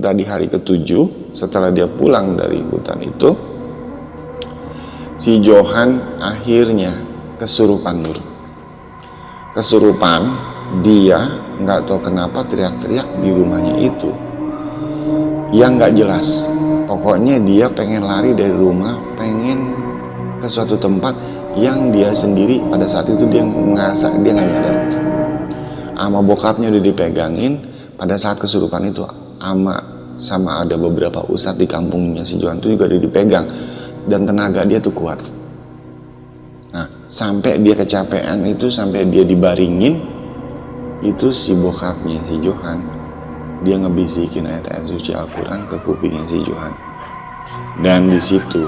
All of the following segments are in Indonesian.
Nah, di hari ketujuh setelah dia pulang dari hutan itu, si Johan akhirnya kesurupan, Lur. Kesurupan, dia nggak tahu kenapa teriak-teriak di rumahnya itu yang nggak jelas. Pokoknya dia pengen lari dari rumah, pengen ke suatu tempat yang dia sendiri pada saat itu dia ngerasa dia nggak nyadar. Sama bokapnya udah dipegangin. Pada saat kesurupan itu sama ada beberapa ustadz di kampungnya si Johan itu juga udah dipegang, dan tenaga dia tuh kuat. Nah, sampai dia kecapean itu, sampai dia dibaringin, itu si bokapnya si Johan, dia ngebisikin ayat-ayat suci Al-Quran ke kupingnya si Johan. Dan di situ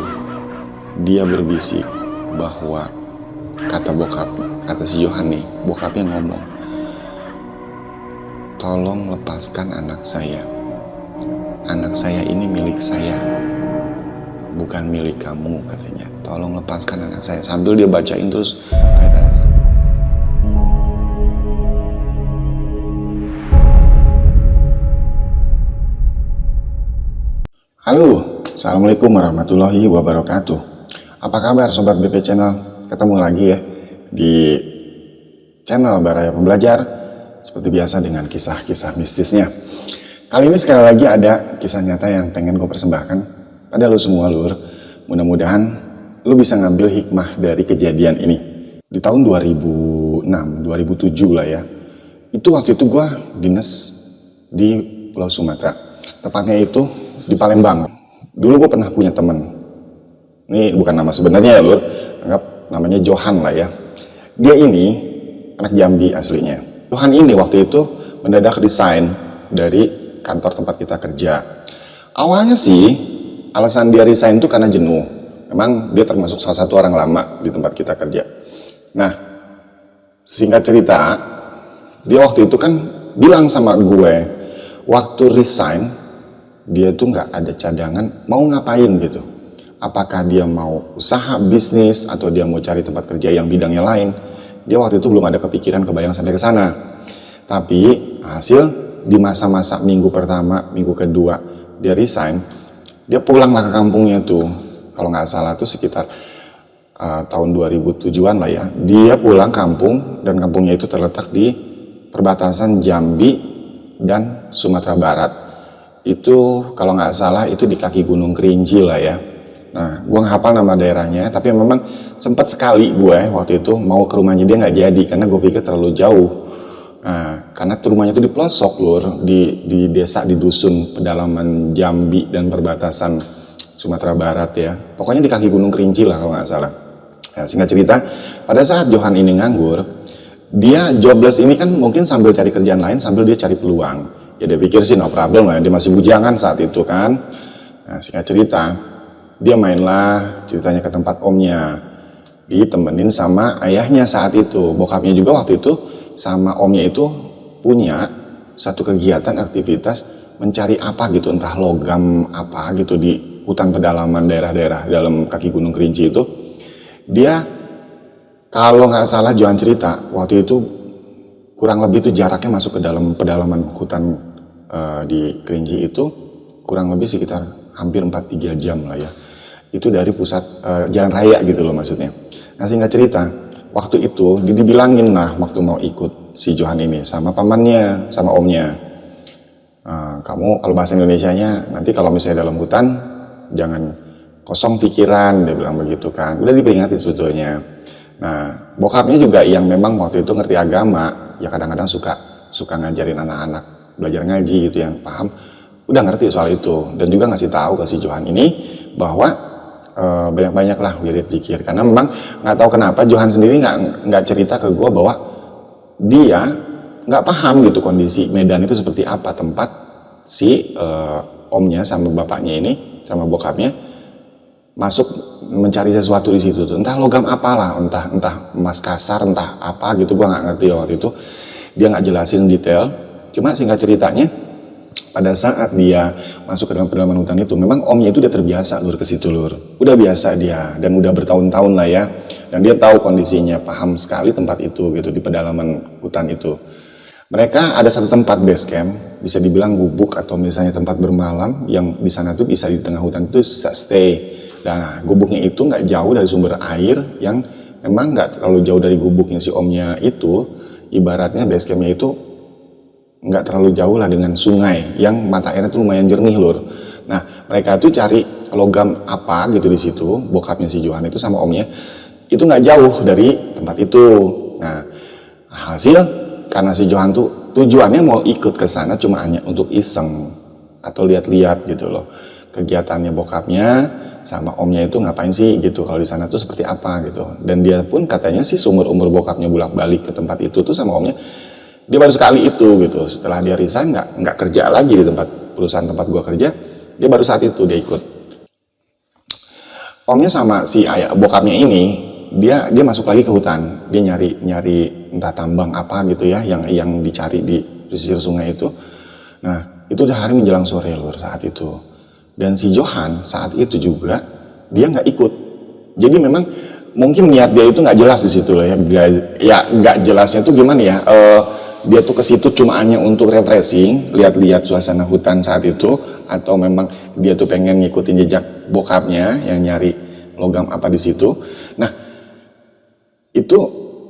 dia berbisik bahwa kata si Johan nih, bokapnya ngomong, tolong lepaskan anak saya. Anak saya ini milik saya, bukan milik kamu, katanya. Tolong lepaskan anak saya. Sambil dia bacain terus ayat-ayat. Halo, assalamualaikum warahmatullahi wabarakatuh. Apa kabar sobat BP Channel? Ketemu lagi ya di channel Baraya Pembelajar, seperti biasa dengan kisah-kisah mistisnya. Kali ini sekali lagi ada kisah nyata yang pengen gue persembahkan pada lo semua, Lur. Mudah-mudahan lo bisa ngambil hikmah dari kejadian ini. Di tahun 2006, 2007 lah ya. Waktu itu gue dinas di Pulau Sumatera. Tepatnya itu di Palembang. Dulu gue pernah punya temen. Ini bukan nama sebenarnya ya, Lur. Anggap namanya Johan lah ya. Dia ini anak Jambi aslinya. Johan ini waktu itu mendadak resign dari kantor tempat kita kerja. Awalnya sih alasan dia resign itu karena jenuh. Memang dia termasuk salah satu orang lama di tempat kita kerja. Nah, singkat cerita, dia waktu itu kan bilang sama gue, waktu resign dia tuh nggak ada cadangan mau ngapain gitu. Apakah dia mau usaha bisnis atau dia mau cari tempat kerja yang bidangnya lain. Dia waktu itu belum ada kepikiran kebayang sampai ke sana. Tapi hasil di masa-masa minggu pertama, minggu kedua dia resign, dia pulanglah ke kampungnya tuh. Kalau nggak salah tuh sekitar tahun 2007-an lah ya. Dia pulang kampung, dan kampungnya itu terletak di perbatasan Jambi dan Sumatera Barat. Itu kalau nggak salah itu di kaki Gunung Kerinci lah ya. Nah, gue nggak hafal nama daerahnya, tapi memang sempat sekali gue waktu itu mau ke rumahnya dia nggak jadi karena gue pikir terlalu jauh. Nah, karena rumahnya itu di pelosok, Lur, di desa, di dusun pedalaman Jambi dan perbatasan Sumatera Barat ya. Pokoknya di kaki Gunung Kerinci lah kalau nggak salah. Nah, singkat cerita, pada saat Johan ini nganggur, dia jobless ini kan mungkin sambil cari kerjaan lain, sambil dia cari peluang. Ya dia pikir sih no problem lah, dia masih bujangan saat itu kan. Nah, singkat cerita, dia mainlah ceritanya ke tempat omnya, ditemenin sama ayahnya saat itu. Bokapnya juga waktu itu sama omnya itu punya satu kegiatan aktivitas mencari apa gitu, entah logam apa gitu di hutan pedalaman daerah-daerah dalam kaki Gunung Kerinci itu. Dia kalau nggak salah Johan cerita waktu itu kurang lebih itu jaraknya masuk ke dalam pedalaman hutan di Kerinci itu kurang lebih sekitar hampir 4-3 jam lah ya. Itu dari pusat jalan raya gitu loh maksudnya. Nah, singkat cerita, waktu itu dibilangin lah waktu mau ikut si Johan ini sama pamannya, sama omnya. Kamu kalau bahasa Indonesianya nanti kalau misalnya dalam hutan jangan kosong pikiran, dia bilang begitu kan. Udah diperingatin sebetulnya. Nah, bokapnya juga yang memang waktu itu ngerti agama, ya kadang-kadang suka ngajarin anak-anak belajar ngaji gitu yang paham. Udah ngerti soal itu, dan juga ngasih tahu ke si Johan ini bahwa banyak-banyak lah wirid zikir. Karena memang nggak tahu kenapa Johan sendiri nggak cerita ke gue bahwa dia nggak paham gitu kondisi Medan itu seperti apa, tempat si omnya sama bapaknya ini sama bokapnya masuk mencari sesuatu di situ tuh. Entah logam apalah, entah emas kasar, entah apa gitu, gue nggak ngerti waktu itu. Dia nggak jelasin detail. Cuma singkat ceritanya, pada saat dia masuk ke dalam pedalaman hutan itu, memang omnya itu udah terbiasa, Lur, ke situ, Lur. Udah biasa dia, dan udah bertahun-tahun lah ya. Dan dia tahu kondisinya, paham sekali tempat itu gitu, di pedalaman hutan itu. Mereka ada satu tempat base camp, bisa dibilang gubuk atau misalnya tempat bermalam yang di sana tuh bisa di tengah hutan itu bisa stay. Nah, gubuknya itu nggak jauh dari sumber air yang memang nggak terlalu jauh dari gubuknya si omnya itu. Ibaratnya base campnya itu nggak terlalu jauh lah dengan sungai yang mata airnya tuh lumayan jernih lur. Nah, mereka tuh cari logam apa gitu di situ, bokapnya si Johan itu sama omnya itu nggak jauh dari tempat itu. Nah, hasil karena si Johan tuh tujuannya mau ikut ke sana cuma hanya untuk iseng atau lihat-lihat gitu loh kegiatannya bokapnya sama omnya itu ngapain sih gitu, kalau di sana tuh seperti apa gitu. Dan dia pun katanya sih seumur umur bokapnya bolak-balik ke tempat itu tuh sama omnya dia baru sekali itu gitu. Setelah dia resign nggak kerja lagi di perusahaan tempat gua kerja, dia baru saat itu dia ikut. Omnya sama si ayah bokapnya ini dia masuk lagi ke hutan, dia nyari entah tambang apa gitu ya yang dicari di pesisir sungai itu. Nah, itu udah hari menjelang sore lur saat itu. Dan si Johan saat itu juga dia nggak ikut. Jadi memang mungkin niat dia itu nggak jelas di situ loh ya. Nggak jelasnya tuh gimana ya? Dia tuh ke situ cuma hanya untuk refreshing, lihat-lihat suasana hutan saat itu, atau memang dia tuh pengen ngikutin jejak bokapnya yang nyari logam apa di situ. Nah, itu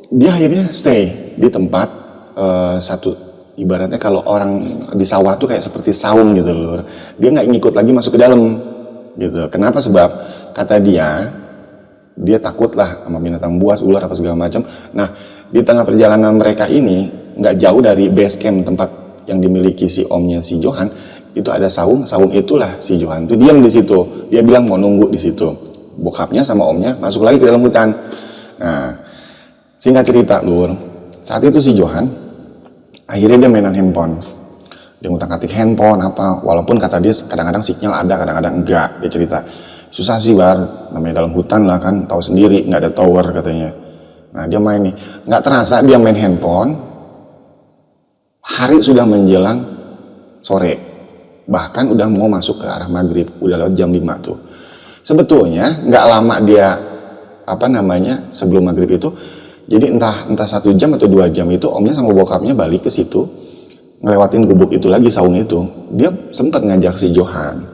dia akhirnya stay di tempat satu, ibaratnya kalau orang di sawah tuh kayak seperti saung gitu loh. Dia nggak ngikut lagi masuk ke dalam gitu. Kenapa? Sebab kata dia takut lah sama binatang buas, ular apa segala macam. Nah, di tengah perjalanan mereka ini nggak jauh dari base camp tempat yang dimiliki si omnya si Johan, itu ada saung itulah si Johan tuh diam di situ. Dia bilang mau nunggu di situ. Bokapnya sama omnya masuk lagi ke dalam hutan. Nah, singkat cerita lur, saat itu si Johan akhirnya dia mainan handphone, dia ngutak-ngatik handphone apa, walaupun kata dia kadang-kadang sinyal ada, kadang-kadang enggak. Dia cerita susah sih bar, namanya dalam hutan lah kan, tahu sendiri nggak ada tower katanya. Nah, dia main nih, nggak terasa dia main handphone, hari sudah menjelang sore, bahkan udah mau masuk ke arah maghrib, udah lewat jam 5 tuh. Sebetulnya nggak lama dia sebelum maghrib itu, jadi entah 1 jam atau 2 jam itu omnya sama bokapnya balik ke situ, ngelewatin gubuk itu lagi, saung itu. Dia sempat ngajak si Johan,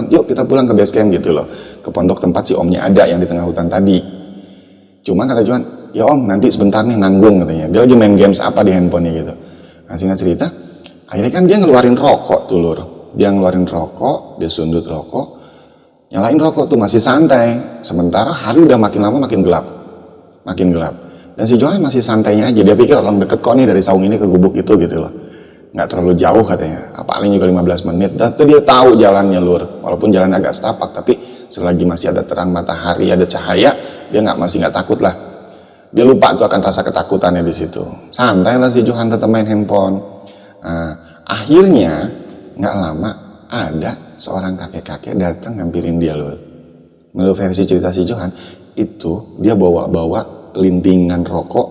yuk kita pulang ke base camp gitu loh, ke pondok tempat si omnya ada yang di tengah hutan tadi. Cuma kata Johan, ya om nanti sebentar nih nanggung katanya, dia lagi main games apa di handphonenya gitu. Nah, singkat cerita akhirnya kan dia ngeluarin rokok tuh lur, dia sundut rokok, nyalain rokok tuh masih santai. Sementara hari udah makin lama makin gelap. Dan si Johan masih santainya aja, dia pikir orang deket kok nih dari saung ini ke gubuk itu gitu loh, nggak terlalu jauh katanya, paling juga 15 menit. Dan tuh dia tahu jalannya lur, walaupun jalan agak setapak, tapi selagi masih ada terang matahari, ada cahaya, dia masih nggak takut lah. Dia lupa tuh akan rasa ketakutannya di situ. Santai lah si Johan tetap main handphone. Nah, akhirnya nggak lama ada seorang kakek-kakek datang ngampirin dia lur. Menurut versi cerita si Johan itu, dia bawa lintingan rokok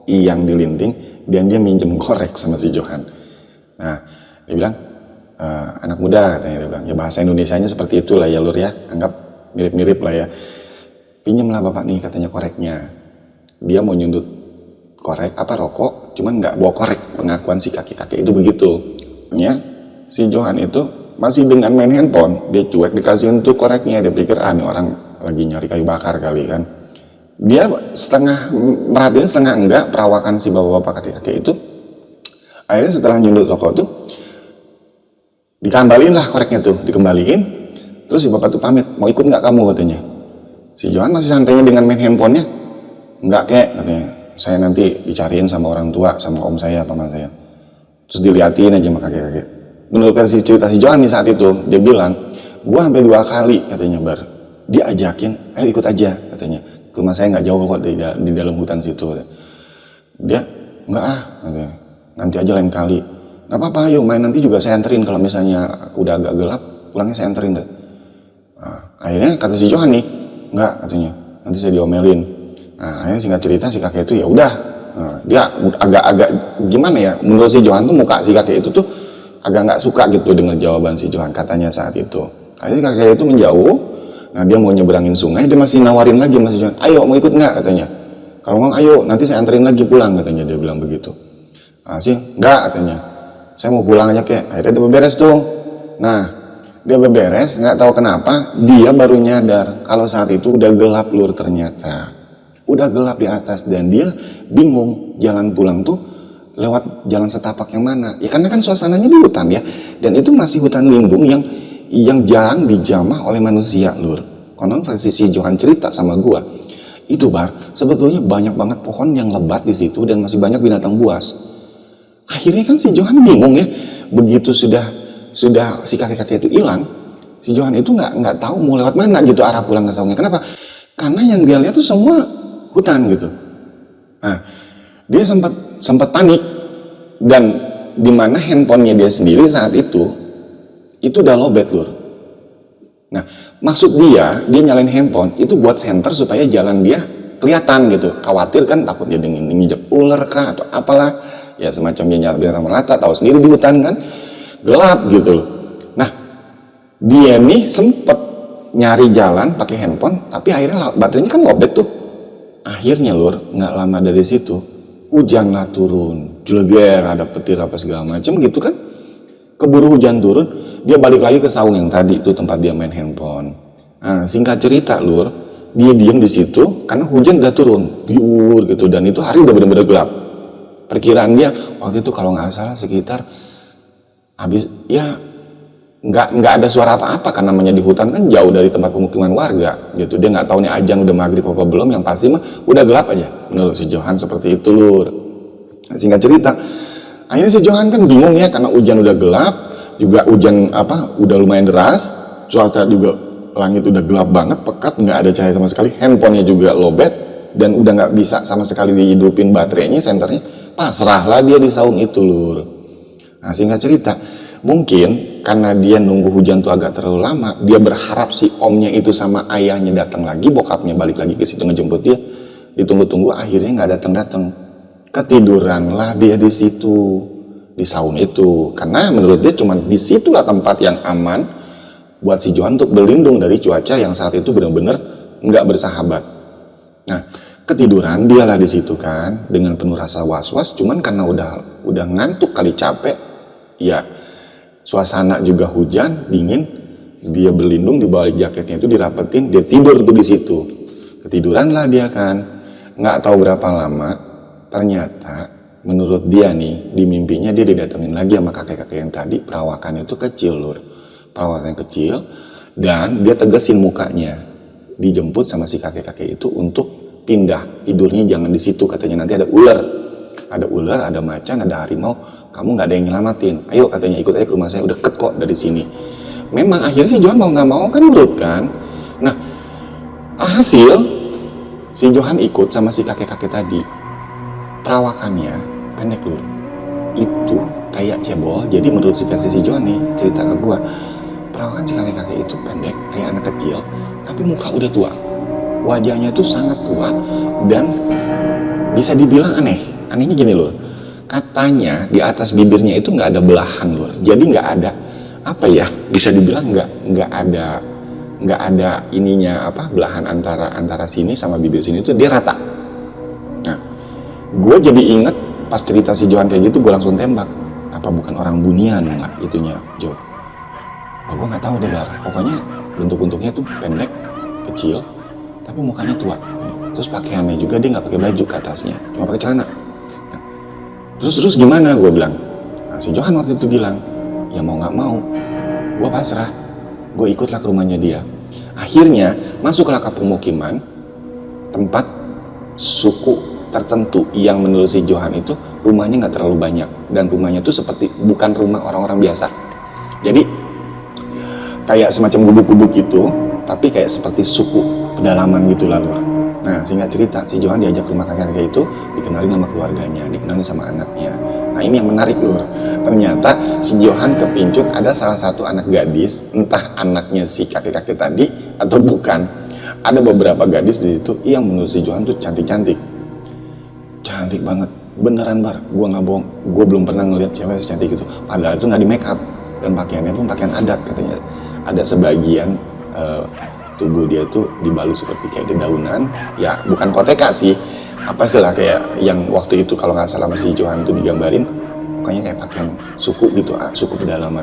yang dilinting, dan dia minjem korek sama si Johan. Nah, dia bilang, anak muda katanya, dia bilang, ya bahasa Indonesianya seperti itulah ya lur ya, anggap mirip-mirip lah ya. Pinjemlah bapak nih katanya koreknya. Dia mau nyundut rokok, cuman nggak bawa korek. Pengakuan si kakek-kakek itu begitu. Ya, si Johan itu masih dengan main handphone, dia cuek dikasih untuk koreknya. Dia pikir ini orang lagi nyari kayu bakar kali kan. Dia setengah merhatiin setengah enggak perawakan si bapak-bapak kakek-kakek itu. Akhirnya setelah nyundut rokok tuh dikembaliin lah koreknya tuh, dikembaliin. Terus si bapak tuh pamit, mau ikut nggak kamu katanya. Si Johan masih santainya dengan main handphonenya. Enggak kek katanya, saya nanti dicariin sama orang tua, sama om saya, paman saya. Terus diliatin aja sama kakek-kakek. Menurut versi cerita si Johan nih saat itu, dia bilang, gua sampai 2 kali katanya bar, dia ajakin, ayo ikut aja katanya, ke rumah saya nggak jauh kok di dalam hutan situ. Dia nggak katanya, nanti aja lain kali. Nggak apa-apa, ayo main, nanti juga saya anterin, kalau misalnya udah agak gelap pulangnya saya anterin deh. Nah, akhirnya kata si Johan nih, nggak katanya, nanti saya diomelin. Nah, akhirnya singkat cerita si kakek itu ya udah. Nah, dia agak-agak gimana ya, menurut si Johan tuh muka si kakek itu tuh agak nggak suka gitu dengan jawaban si Johan katanya saat itu. Akhirnya kakek itu menjauh. Nah, dia mau nyeberangin sungai, dia masih nawarin lagi sama si Johan, ayo mau ikut nggak katanya. Kalau mau ayo nanti saya anterin lagi pulang katanya, dia bilang begitu. Sih, enggak katanya. Saya mau pulang aja kek. Akhirnya dia beberes tuh. Nah, dia beberes, nggak tahu kenapa dia baru nyadar kalau saat itu udah gelap lur ternyata. Udah gelap di atas dan dia bingung jalan pulang tuh lewat jalan setapak yang mana. Ya karena kan suasananya di hutan ya. Dan itu masih hutan lindung yang jarang dijamah oleh manusia lur. Konon versi si Johan cerita sama gua. Itu Bar, sebetulnya banyak banget pohon yang lebat di situ dan masih banyak binatang buas. Akhirnya kan si Johan bingung ya, begitu sudah si kakek-kakek itu hilang, si Johan itu nggak tahu mau lewat mana gitu arah pulang ke saungnya. Kenapa? Karena yang dia lihat tuh semua hutan gitu. Nah, dia sempat panik dan di mana handphonenya dia sendiri saat itu udah lowbat lur. Nah, maksud dia nyalain handphone itu buat senter supaya jalan dia kelihatan gitu. Khawatir kan takut dia nginjek ular kah atau apalah. Ya semacam dia nyala binatang melata, tahu sendiri di hutan kan gelap gitu loh. Nah, dia nih sempet nyari jalan pakai handphone, tapi akhirnya baterainya kan lowbat tuh. Akhirnya lur, nggak lama dari situ hujan lah turun, jeleger, ada petir apa segala macam gitu kan. Keburu hujan turun, dia balik lagi ke saung yang tadi itu tempat dia main handphone. Nah, singkat cerita lur, dia diem di situ karena hujan udah turun, biur gitu, dan itu hari udah bener-bener gelap. Perkiraan dia waktu itu kalau nggak salah sekitar habis ya nggak ada suara apa-apa kan namanya di hutan kan jauh dari tempat pemukiman warga gitu. Dia nggak tahu nih azan udah maghrib apa belum, yang pasti mah udah gelap aja menurut si Johan seperti itu lur. Nah, singkat cerita akhirnya si Johan kan bingung ya karena hujan udah gelap juga, hujan udah lumayan deras, cuaca juga langit udah gelap banget, pekat, nggak ada cahaya sama sekali, handphonenya juga lowbat dan udah nggak bisa sama sekali dihidupin baterainya, senternya. Pasrahlah dia di saung itu lur. Nah, singkat cerita mungkin karena dia nunggu hujan tuh agak terlalu lama, dia berharap si omnya itu sama ayahnya datang lagi, bokapnya balik lagi ke situ ngejemput dia. Ditunggu-tunggu akhirnya nggak datang. Ketiduranlah dia di situ, di saung itu, karena menurut dia cuma di situlah tempat yang aman buat si Johan untuk berlindung dari cuaca yang saat itu benar-benar nggak bersahabat. Nah, ketiduran dialah di situ kan dengan penuh rasa was-was, cuman karena udah ngantuk kali, capek ya, suasana juga hujan dingin, dia berlindung di balik jaketnya itu dirapetin, dia tidur tuh di situ. Ketiduranlah dia kan, nggak tahu berapa lama ternyata menurut dia nih di mimpinya dia didatengin lagi sama kakek-kakek yang tadi. Perawakannya itu kecil lur, perawakannya kecil, dan dia tegesin mukanya, dijemput sama si kakek-kakek itu untuk pindah tidurnya, jangan di situ katanya, nanti ada ular, ada macan, ada harimau, kamu nggak ada yang nyelamatin, ayo katanya ikut aja ke rumah saya, udah deket kok dari sini. Memang akhirnya si Johan mau nggak mau kan nurut kan. Nah, hasil si Johan ikut sama si kakek-kakek tadi. Perawakannya pendek lur, itu kayak cebol. Jadi menurut si versi si Johan nih cerita ke gua, perawakan si kakek-kakek itu pendek kayak anak kecil, tapi muka udah tua. Wajahnya tuh sangat tua dan bisa dibilang aneh. Anehnya gini loh, katanya di atas bibirnya itu nggak ada belahan loh. Jadi nggak ada bisa dibilang nggak ada ininya belahan antara sini sama bibir sini itu dia rata. Nah, gue jadi inget pas cerita si Johan kayak gitu, gue langsung tembak, apa bukan orang Bunian nggak itunya Jo? Gue nggak tahu deh Bar. Pokoknya bentuknya tuh pendek, kecil, tapi mukanya tua. Terus pakaiannya juga dia nggak pakai baju ke atasnya, cuma pakai celana. Nah, terus gimana? Gue bilang. Nah, si Johan waktu itu bilang, ya mau nggak mau, gue pasrah. Gue ikutlah ke rumahnya dia. Akhirnya masuklah ke pemukiman tempat suku tertentu yang menurut si Johan itu rumahnya nggak terlalu banyak dan rumahnya tuh seperti bukan rumah orang-orang biasa. Jadi kayak semacam gubuk-gubuk gitu, tapi kayak seperti suku pedalaman gitu lah lur. Nah, singkat cerita si Johan diajak ke rumah kakek-kakek itu, dikenalin sama keluarganya, dikenalin sama anaknya. Nah, ini yang menarik lur. Ternyata si Johan kepincut ada salah satu anak gadis, entah anaknya si kakek-kakek tadi atau bukan. Ada beberapa gadis di situ yang menurut si Johan tuh cantik-cantik. Cantik banget, beneran Bar, gue nggak bohong, gue belum pernah ngeliat cewek secantik itu. Padahal itu nggak di make up dan pakaiannya pun pakaian adat katanya. Ada sebagian tubuh dia tuh dibalut seperti kayak dedaunan, ya bukan koteka sih, apa sih lah, kayak yang waktu itu kalau nggak salah si Johan itu digambarin mukanya kayak pakaian suku gitu, suku pedalaman.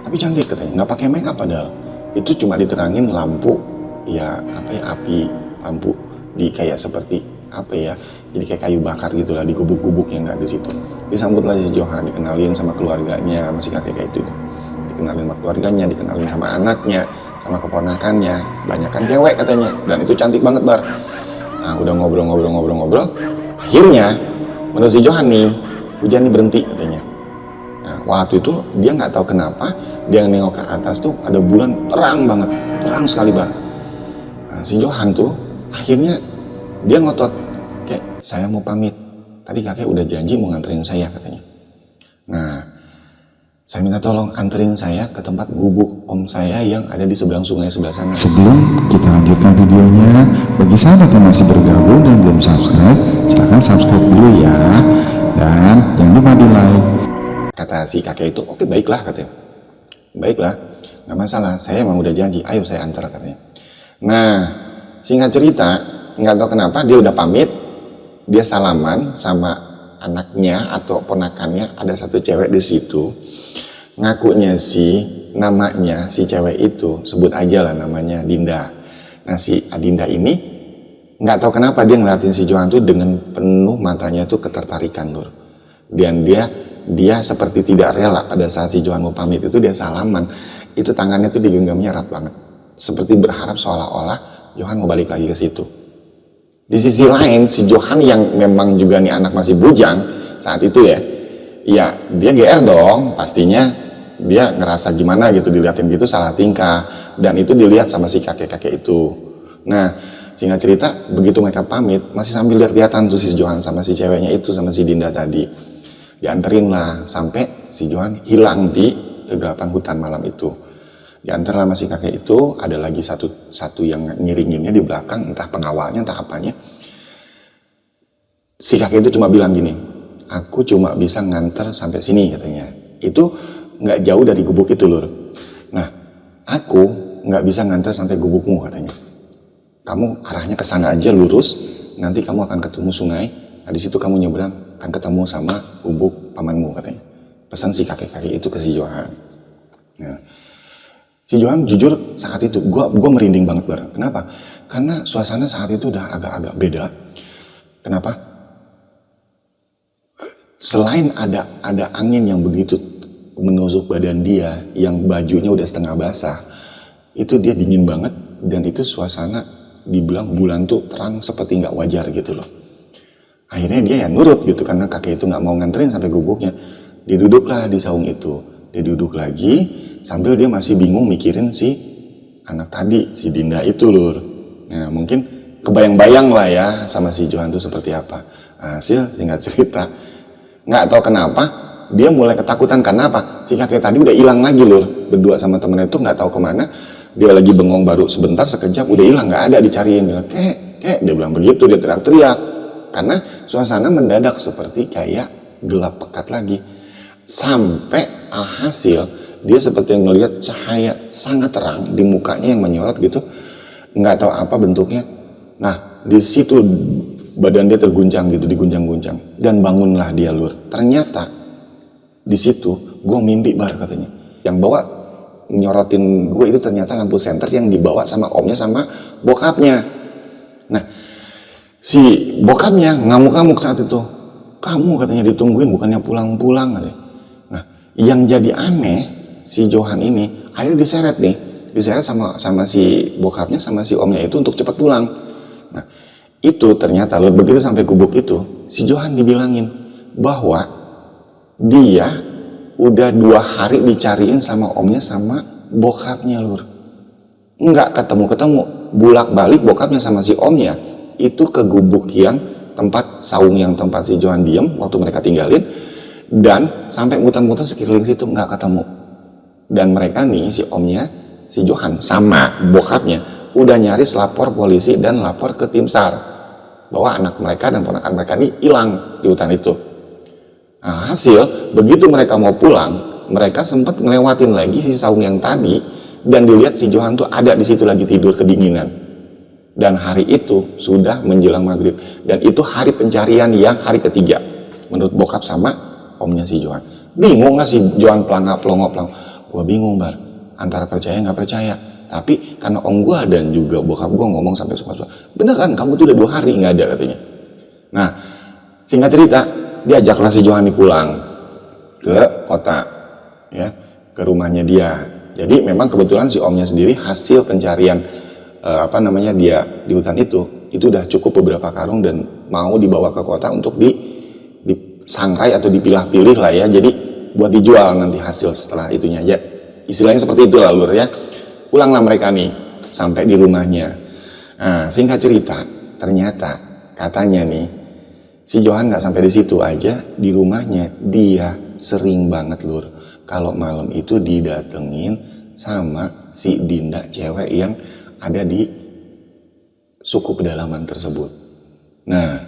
Tapi cantik katanya, nggak pakai make up padahal. Itu cuma diterangin lampu, ya apa ya, api lampu di kayak seperti apa ya, jadi kayak kayu bakar gitulah di gubuk-gubuk yang nggak di situ. Disambut lagi si Johan, dikenalin sama keluarganya, masih kakek kayak itu. Dikenalin sama keluarganya, dikenalin sama anaknya, sama keponakannya, banyakan cewek katanya, dan itu cantik banget bar. Nah, udah ngobrol, akhirnya menurut si Johan nih, hujan nih berhenti katanya. Nah, waktu itu dia nggak tahu kenapa dia nengok ke atas tuh ada bulan terang banget, terang sekali bang. Nah, si Johan tuh akhirnya dia ngotot, kayak saya mau pamit, tadi kakek udah janji mau nganterin saya katanya. Nah, saya minta tolong anterin saya ke tempat gubuk om saya yang ada di seberang sungai sebelah sana. Sebelum kita lanjutkan videonya, bagi sahabat yang masih bergabung dan belum subscribe, silahkan subscribe dulu ya, dan jangan lupa di like. Kata si kakek itu, oke baiklah katanya, baiklah, nggak masalah, saya emang udah janji, ayo saya antar katanya. Nah, singkat cerita, nggak tahu kenapa dia udah pamit, dia salaman sama anaknya atau ponakannya, ada satu cewek di situ. Ngakunya namanya si cewek itu, sebut aja lah namanya Dinda. Nah si Adinda ini nggak tahu kenapa dia ngeliatin si Johan tuh dengan penuh matanya tuh ketertarikan Nur. Dan dia seperti tidak rela pada saat si Johan mau pamit itu dia salaman. Itu tangannya tuh digenggamnya erat banget, seperti berharap seolah-olah Johan mau balik lagi ke situ. Di sisi lain si Johan yang memang juga nih anak masih bujang saat itu ya dia GR dong pastinya. Dia ngerasa gimana gitu, diliatin gitu salah tingkah, dan itu dilihat sama si kakek-kakek itu. Nah singkat cerita, begitu mereka pamit masih sambil lihat-lihatan tuh si Johan sama si ceweknya itu, sama si Dinda tadi. Dianterin lah sampai si Johan hilang di kegelapan hutan malam itu. Diantar lah sama si kakek itu, ada lagi satu yang ngiringinnya di belakang, entah pengawalnya entah apanya. Si kakek itu cuma bilang gini, aku cuma bisa nganter sampai sini katanya. Itu nggak jauh dari gubuk itu Lur. Nah aku nggak bisa nganter sampai gubukmu katanya. Kamu arahnya ke sana aja lurus, nanti kamu akan ketemu sungai. Nah di situ kamu nyebrang akan ketemu sama gubuk pamanmu katanya. Pesan si kakek-kakek itu ke si Johan. Nah si Johan jujur saat itu gue merinding banget bar. Kenapa? Karena suasana saat itu udah agak-agak beda. Kenapa? Selain ada angin yang begitu menusuk badan dia, yang bajunya udah setengah basah, itu dia dingin banget, dan itu suasana dibilang bulan tuh terang seperti nggak wajar gitu loh. Akhirnya dia ya nurut gitu, karena kakek itu nggak mau nganterin sampai gubuknya. Dia duduklah di saung itu, dia duduk lagi sambil dia masih bingung mikirin si anak tadi, si Dinda itu Lur. Nah mungkin kebayang-bayang lah ya sama si Johan tuh seperti apa. Hasil singkat cerita, nggak tahu kenapa dia mulai ketakutan. Karena apa? Si kakek tadi udah hilang lagi Lur, berdua sama temennya itu nggak tahu kemana. Dia lagi bengong baru sebentar, sekejap udah hilang, nggak ada, dicariin. Dia bilang, kek, dia bilang begitu, dia teriak-teriak karena suasana mendadak seperti kayak gelap pekat lagi. Sampai alhasil dia seperti ngelihat cahaya sangat terang di mukanya yang menyorot gitu, nggak tahu apa bentuknya. Nah di situ badan dia terguncang gitu, diguncang-guncang, dan bangunlah dia Lur. Ternyata di situ gue mimpi bar katanya, yang bawa nyorotin gue itu ternyata lampu senter yang dibawa sama omnya sama bokapnya. Nah si bokapnya ngamuk-ngamuk saat itu, kamu katanya ditungguin bukannya pulang-pulang katanya. Nah yang jadi aneh, si Johan ini akhirnya diseret sama si bokapnya sama si omnya itu untuk cepat pulang. Nah itu ternyata Lur, begitu sampai gubuk itu si Johan dibilangin bahwa dia udah 2 hari dicariin sama omnya sama bokapnya Lur. Nggak ketemu-ketemu, bulak-balik bokapnya sama si omnya itu ke gubuk yang tempat saung yang tempat si Johan diem waktu mereka tinggalin, dan sampai muter-muter sekeliling situ nggak ketemu. Dan mereka nih, si omnya si Johan sama bokapnya udah nyaris lapor polisi dan lapor ke tim SAR bahwa anak mereka dan ponakan mereka ini hilang di hutan itu. Nah, hasil begitu mereka mau pulang, mereka sempat ngelewatin lagi si saung yang tadi, dan dilihat si Johan tuh ada di situ lagi tidur kedinginan. Dan hari itu sudah menjelang maghrib. Dan itu hari pencarian yang hari ketiga. Menurut bokap sama omnya si Johan. Bingung gak si Johan pelongo. Gue bingung Bar. Antara percaya gak percaya. Tapi karena om gue dan juga bokap gue ngomong sampai suka-suka. Beneran kamu tuh udah 2 hari gak ada katanya. Nah singkat cerita, diajaklah si Johan pulang ke kota. Ya, ke rumahnya dia. Jadi memang kebetulan si omnya sendiri hasil pencarian dia di hutan itu udah cukup beberapa karung dan mau dibawa ke kota untuk disangrai atau dipilah-pilih lah ya. Jadi buat dijual nanti hasil setelah itunya aja. Istilahnya seperti itu lah Lur ya. Pulanglah mereka nih sampai di rumahnya. Nah, singkat cerita, ternyata katanya nih si Johan nggak sampai di situ aja, di rumahnya dia sering banget Lur kalau malam itu didatengin sama si Dinda cewek yang ada di suku pedalaman tersebut. Nah,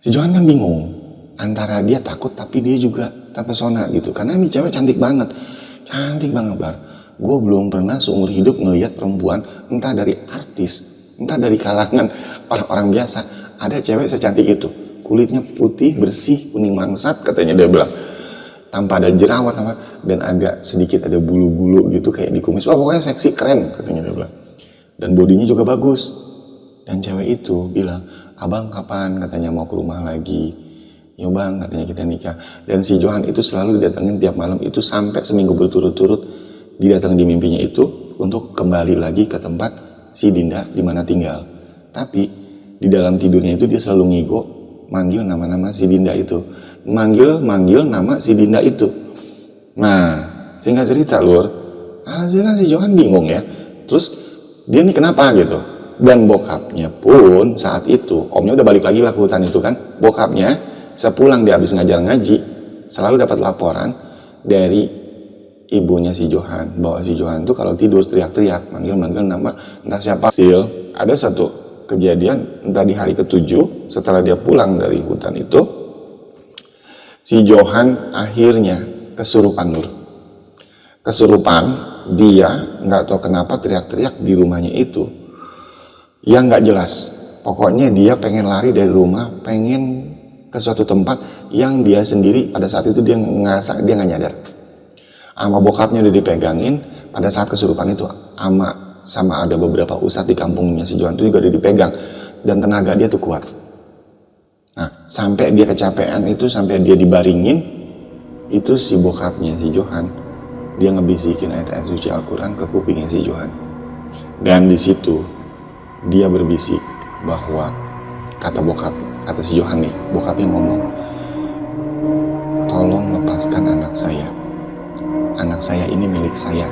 si Johan kan bingung antara dia takut tapi dia juga terpesona gitu karena ini cewek cantik banget Bar. Gue belum pernah seumur hidup ngelihat perempuan entah dari artis, entah dari kalangan orang-orang biasa ada cewek secantik itu, kulitnya putih bersih kuning mangsat katanya dia bilang, tanpa ada jerawat dan agak sedikit ada bulu-bulu gitu kayak di kumis. Wah pokoknya seksi keren katanya dia bilang. Dan bodinya juga bagus. Dan cewek itu bilang, abang kapan katanya mau ke rumah lagi. Ya bang katanya kita nikah. Dan si Johan itu selalu didatengin tiap malam itu sampai seminggu berturut-turut didatengin di mimpinya itu untuk kembali lagi ke tempat si Dinda di mana tinggal. Tapi di dalam tidurnya itu dia selalu ngigo manggil nama-nama si Dinda itu. Manggil nama si Dinda itu. Nah singkat cerita Lur, hasilnya si Johan bingung ya. Terus dia nih kenapa gitu. Dan bokapnya pun saat itu, omnya udah balik lagi lah ke hutan itu kan. Bokapnya sepulang dia habis ngajar ngaji, selalu dapat laporan dari ibunya si Johan bahwa si Johan tuh kalau tidur teriak-teriak, manggil nama entah siapa. Hasil ada satu kejadian entah di hari ke-7 setelah dia pulang dari hutan itu, si Johan akhirnya kesurupan Nur. Kesurupan, dia nggak tahu kenapa teriak-teriak di rumahnya itu yang nggak jelas. Pokoknya dia pengen lari dari rumah, pengen ke suatu tempat yang dia sendiri pada saat itu dia nggak nyadar. Sama bokapnya udah dipegangin pada saat kesurupan itu, sama ada beberapa ustadz di kampungnya si Johan itu juga udah dipegang dan tenaga dia tuh kuat. Nah sampai dia kecapean itu, sampai dia dibaringin itu si bokapnya si Johan dia ngebisikin ayat-ayat suci Al-Quran ke kupingnya si Johan. Dan di situ dia berbisik bahwa kata si Johan nih, bokapnya ngomong, tolong lepaskan anak saya. Anak saya ini milik saya,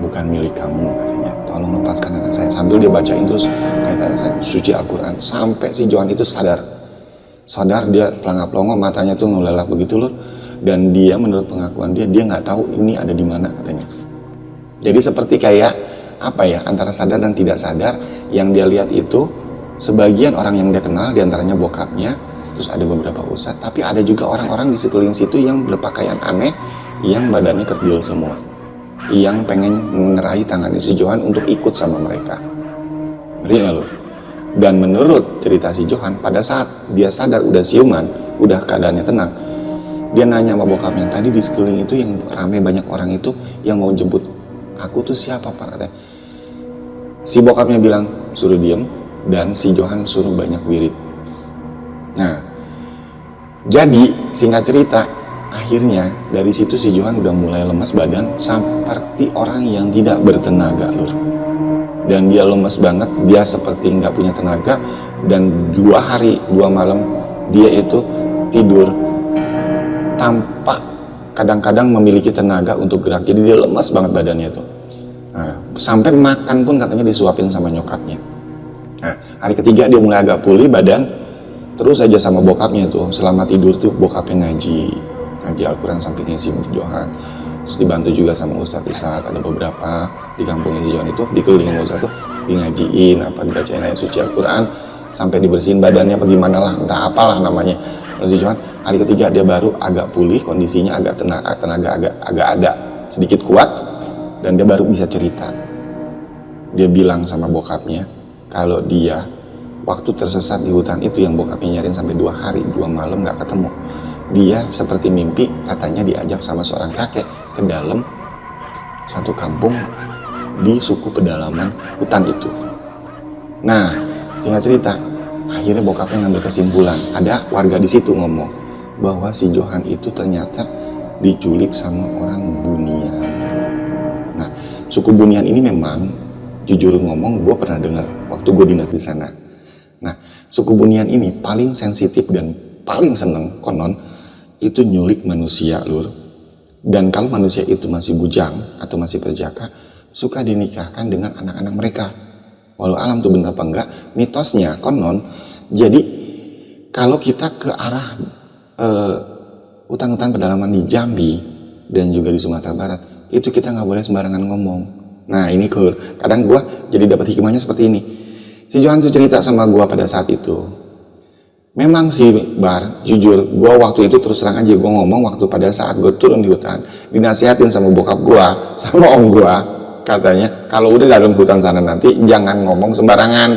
bukan milik kamu katanya. Tolong lepaskan anak saya. Sambil dia bacain terus ayat-ayat suci Al-Quran sampai si Johan itu sadar dia pelangap-pelongo, matanya tuh ngelalap begitu Lur. Dan dia menurut pengakuan dia nggak tahu ini ada di mana katanya. Jadi seperti kayak antara sadar dan tidak sadar. Yang dia lihat itu sebagian orang yang dia kenal, diantaranya bokapnya, terus ada beberapa ustadz, tapi ada juga orang-orang di sekeliling situ yang berpakaian aneh, yang badannya kerdil semua, yang pengen mengerai tangannya si Johan untuk ikut sama mereka. Ngeri nggak lu? Dan menurut cerita si Johan, pada saat dia sadar udah siuman, udah keadaannya tenang, dia nanya sama bokapnya, tadi di sekeliling itu yang rame banyak orang itu yang mau jemput aku tuh siapa Pak katanya. Si bokapnya bilang suruh diem dan si Johan suruh banyak wirid. Nah jadi singkat cerita, akhirnya dari situ si Johan udah mulai lemas badan seperti orang yang tidak bertenaga Lur. Dan dia lemes banget, dia seperti nggak punya tenaga. Dan 2 hari 2 malam dia itu tidur tanpa kadang-kadang memiliki tenaga untuk gerak. Jadi dia lemas banget badannya tuh. Nah, sampai makan pun katanya disuapin sama nyokapnya. Nah, hari ketiga dia mulai agak pulih badan. Terus aja sama bokapnya tuh, selama tidur tuh bokapnya ngaji Al-Quran sampingnya si Johan. Terus dibantu juga sama ustadz-ustadz, ada beberapa di kampungnya si Johan itu, dikelilingin ustadz tuh, di ngajiin, dibacain ayat suci Al-Quran, sampai dibersihin badannya apa gimana lah, entah apalah namanya. Terus si Johan, hari ketiga dia baru agak pulih, kondisinya agak tenaga agak ada, sedikit kuat, dan dia baru bisa cerita. Dia bilang sama bokapnya, kalau dia waktu tersesat di hutan itu yang bokapnya nyariin sampai 2 hari 2 malam nggak ketemu, dia seperti mimpi katanya diajak sama seorang kakek ke dalam satu kampung di suku pedalaman hutan itu. Nah, singkat cerita, akhirnya bokapnya ngambil kesimpulan, ada warga di situ ngomong bahwa si Johan itu ternyata diculik sama orang Bunian. Nah, suku Bunian ini memang jujur ngomong gue pernah dengar waktu gue dinas di sana. Nah, suku Bunian ini paling sensitif dan paling seneng konon itu nyulik manusia, lur. Dan kalau manusia itu masih bujang atau masih perjaka, suka dinikahkan dengan anak-anak mereka. Walau alam tuh bener apa enggak, mitosnya konon. Jadi kalau kita ke arah hutan-hutan pedalaman di Jambi dan juga di Sumatera Barat, itu kita nggak boleh sembarangan ngomong. Nah ini kadang gue jadi dapat hikmahnya seperti ini. Si Johan tuh cerita sama gue pada saat itu. Memang sih Bar, jujur, gue waktu itu terus terang aja gue ngomong waktu pada saat gue turun di hutan, dinasihatin sama bokap gue, sama om gue, katanya kalau udah dalam hutan sana nanti jangan ngomong sembarangan.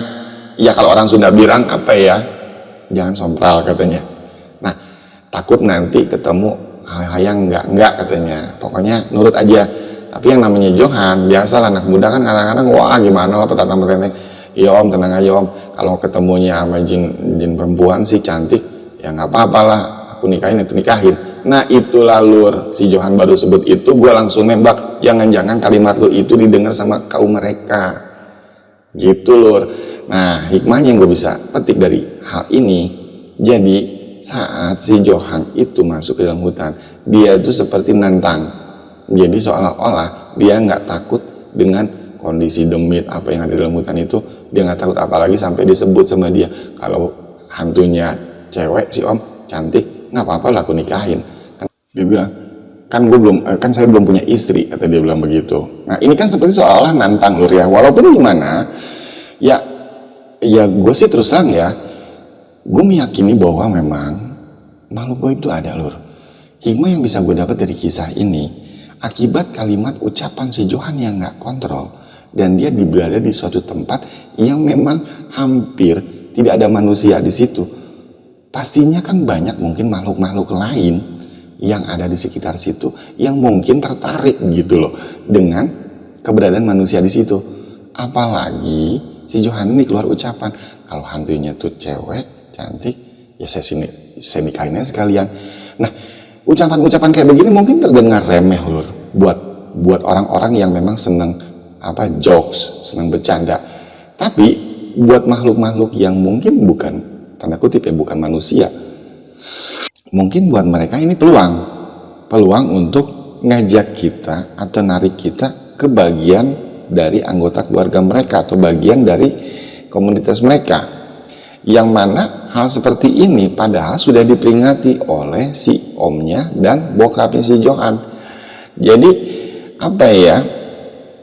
Ya kalau orang Sunda bilang apa ya, jangan sompral katanya. Nah takut nanti ketemu hal-hal yang enggak katanya, pokoknya nurut aja. Tapi yang namanya Johan, biasalah anak muda kan kadang-kadang wah gimana lah petantang-petantang. Iya om, tenang aja om, kalau ketemunya sama jin perempuan sih cantik, ya nggak apa-apa lah, aku nikahin. Nah itulah lur, si Johan baru sebut itu, gue langsung nembak, jangan-jangan kalimat lu itu didengar sama kaum mereka, gitu lur. Nah hikmahnya yang gue bisa petik dari hal ini, jadi saat si Johan itu masuk ke dalam hutan, dia itu seperti nantang, jadi seolah-olah dia nggak takut dengan kondisi demit apa yang ada dalam hutan itu, dia nggak takut, apalagi sampai disebut sama dia kalau hantunya cewek si om cantik, nggak apa-apa lah aku nikahin. Dia bilang kan saya belum punya istri, kata dia bilang begitu. Nah ini kan seperti seolah nantang lur ya, walaupun gimana ya gue sih terus terang ya, gue meyakini bahwa memang makhluk gue itu ada lur. Hikmah yang bisa gue dapat dari kisah ini akibat kalimat ucapan si Johan yang nggak kontrol, dan dia berada di suatu tempat yang memang hampir tidak ada manusia di situ. Pastinya kan banyak mungkin makhluk-makhluk lain yang ada di sekitar situ yang mungkin tertarik gitu loh dengan keberadaan manusia di situ. Apalagi si Johan ini keluar ucapan kalau hantunya tuh cewek cantik, ya saya nikahinnya sekalian. Nah ucapan-ucapan kayak begini mungkin terdengar remeh lur buat orang-orang yang memang senang jokes, senang bercanda. Tapi buat makhluk-makhluk yang mungkin bukan, tanda kutip ya, bukan manusia, mungkin buat mereka ini peluang untuk ngajak kita atau narik kita ke bagian dari anggota keluarga mereka atau bagian dari komunitas mereka, yang mana hal seperti ini padahal sudah diperingati oleh si omnya dan bokapnya si Johan. Jadi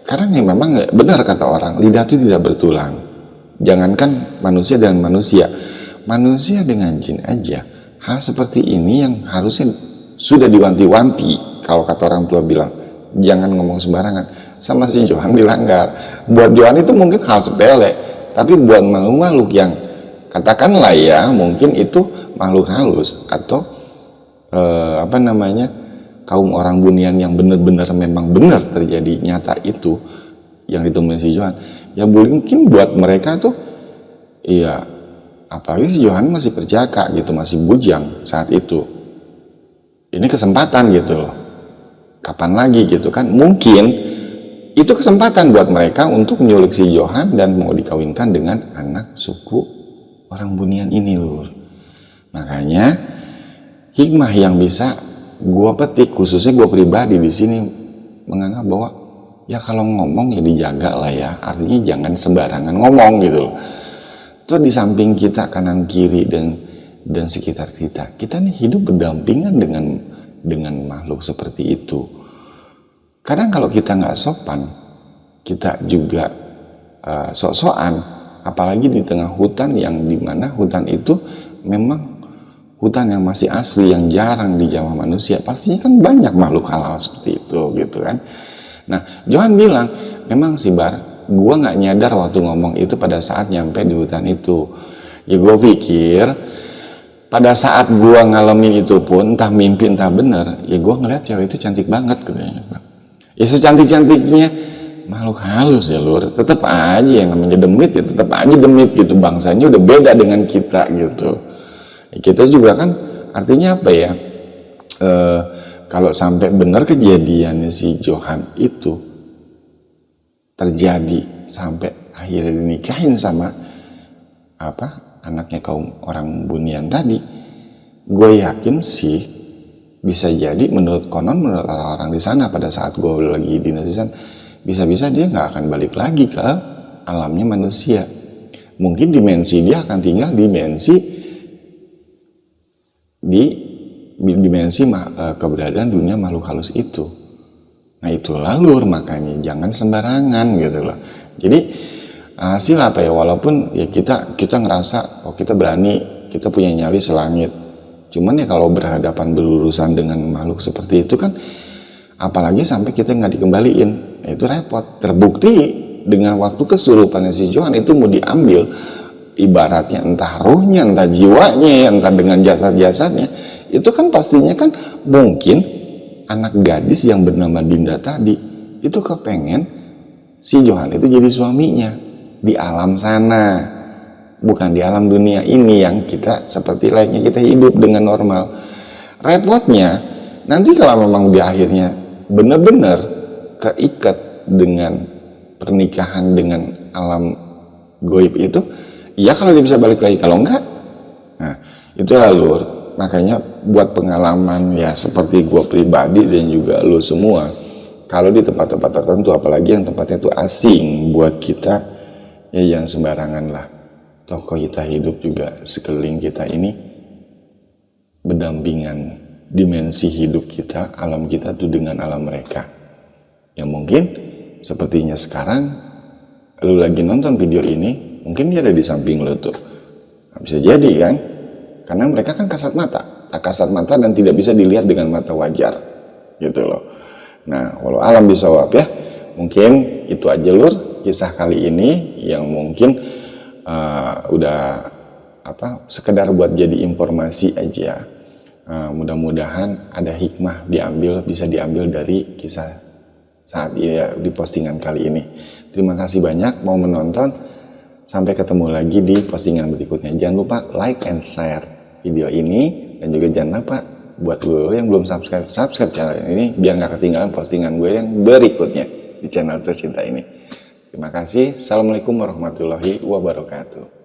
karena yang memang benar kata orang, lidah itu tidak bertulang. Jangankan manusia dengan manusia dengan jin aja, hal seperti ini yang harusnya sudah diwanti-wanti. Kalau kata orang tua bilang, jangan ngomong sembarangan, sama si Johan dilanggar. Buat Johan itu mungkin hal sepele, tapi buat makhluk-makhluk yang katakanlah ya, mungkin itu makhluk halus atau kaum orang Bunian yang benar-benar memang benar terjadi nyata itu yang ditemuin si Johan, ya mungkin buat mereka tuh iya, apalagi si Johan masih perjaka gitu, masih bujang saat itu, ini kesempatan gitu loh, kapan lagi gitu kan, mungkin itu kesempatan buat mereka untuk menyulik si Johan dan mau dikawinkan dengan anak suku orang Bunian ini lur. Makanya hikmah yang bisa gue petik, khususnya gue pribadi di sini menganggap bahwa ya kalau ngomong ya dijaga lah ya, artinya jangan sembarangan ngomong gitu loh. Terus di samping kita kanan kiri dan sekitar kita nih hidup berdampingan dengan makhluk seperti itu. Kadang kalau kita nggak sopan, kita juga sok-sokan, apalagi di tengah hutan yang dimana hutan itu memang hutan yang masih asli, yang jarang dijamah manusia, pastinya kan banyak makhluk halal seperti itu gitu kan. Nah Johan bilang memang sih Bar, gue nggak nyadar waktu ngomong itu pada saat nyampe di hutan itu. Ya gue pikir pada saat gue ngalamin itu pun, entah mimpi entah bener, ya gue ngeliat cewek itu cantik banget katanya. Ya secantik-cantiknya makhluk halus ya lur, tetap aja yang namanya demit ya tetap aja demit gitu, bangsanya udah beda dengan kita gitu. Ya, kita juga kan artinya apa ya, kalau sampai benar kejadiannya si Johan itu terjadi sampai akhirnya dinikahin sama anaknya kaum orang Bunian tadi, gue yakin sih bisa jadi menurut orang-orang di sana pada saat gue lagi dinas di sana, bisa-bisa dia nggak akan balik lagi ke alamnya manusia. Mungkin dimensi dia akan tinggal dimensi keberadaan dunia makhluk halus itu. Nah itulah lur, makanya jangan sembarangan gitu loh. Jadi hasil apa ya, walaupun ya kita ngerasa kita berani, kita punya nyali selangit, cuman ya kalau berhadapan berurusan dengan makhluk seperti itu kan, apalagi sampai kita nggak dikembaliin, itu repot. Terbukti dengan waktu kesurupannya si Johan itu mau diambil, ibaratnya entah ruhnya, entah jiwanya, entah dengan jasad-jasadnya, itu kan pastinya kan mungkin anak gadis yang bernama Dinda tadi itu kepengen si Johan itu jadi suaminya di alam sana, bukan di alam dunia ini yang kita seperti layaknya kita hidup dengan normal. Repotnya nanti kalau memang di akhirnya benar-benar keikat dengan pernikahan dengan alam goib itu, ya kalau dia bisa balik lagi, kalau enggak, nah itulah lur. Makanya buat pengalaman ya seperti gue pribadi dan juga lo semua, kalau di tempat-tempat tertentu, apalagi yang tempatnya itu asing buat kita, ya jangan sembarangan lah. Tokoh kita hidup juga sekeliling kita ini berdampingan, dimensi hidup kita, alam kita tuh dengan alam mereka. Yang mungkin sepertinya sekarang lu lagi nonton video ini, mungkin dia ada di samping lu tuh. Nah, bisa jadi kan, karena mereka kan kasat mata dan tidak bisa dilihat dengan mata wajar gitu loh. Nah walau alam bisawab ya, mungkin itu aja lur kisah kali ini yang mungkin udah sekedar buat jadi informasi aja. Mudah-mudahan ada hikmah bisa diambil dari kisah saat ya, di postingan kali ini. Terima kasih banyak mau menonton, sampai ketemu lagi di postingan berikutnya. Jangan lupa like and share video ini, dan juga jangan lupa buat lo yang belum subscribe channel ini biar gak ketinggalan postingan gue yang berikutnya di channel tercinta ini. Terima kasih. Assalamualaikum warahmatullahi wabarakatuh.